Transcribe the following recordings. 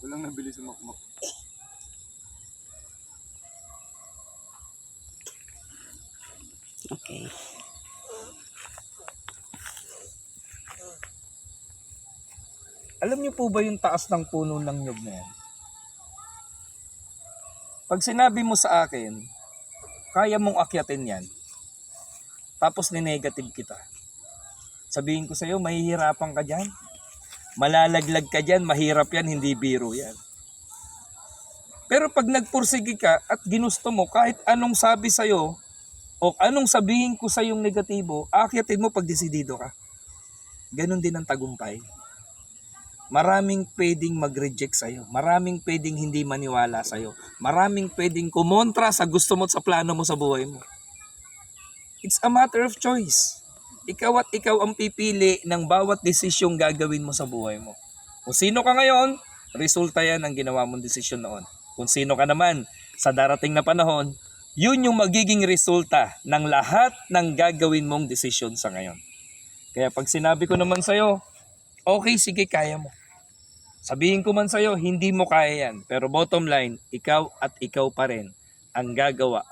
Walang nabili sa makmak. Okay. Alam niyo po ba yung taas ng puno ng nyug na yan? Pag sinabi mo sa akin, kaya mong akyatin yan, tapos ni-negative kita. Sabihin ko sa'yo, mahihirapan ka dyan. Malalaglag ka dyan, mahirap yan, hindi biro yan. Pero pag nagpursige ka at ginusto mo, kahit anong sabi sa'yo, o anong sabihin ko sa'yong negatibo, akyatin mo pag desidido ka. Ganon din ang tagumpay. Maraming pwedeng mag-reject sa'yo. Maraming pwedeng hindi maniwala sa'yo. Maraming pwedeng kumontra sa gusto mo at sa plano mo sa buhay mo. It's a matter of choice. Ikaw at ikaw ang pipili ng bawat desisyong gagawin mo sa buhay mo. Kung sino ka ngayon, resulta yan ng ginawa mong desisyon noon. Kung sino ka naman sa darating na panahon, yun yung magiging resulta ng lahat ng gagawin mong desisyon sa ngayon. Kaya pag sinabi ko naman sa'yo, okay, sige, kaya mo. Sabihin ko man sa'yo, hindi mo kaya yan. Pero bottom line, ikaw at ikaw pa rin ang gagawa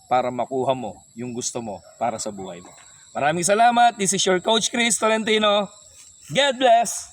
para makuha mo yung gusto mo para sa buhay mo. Maraming salamat. This is your Coach Chris Tolentino. God bless!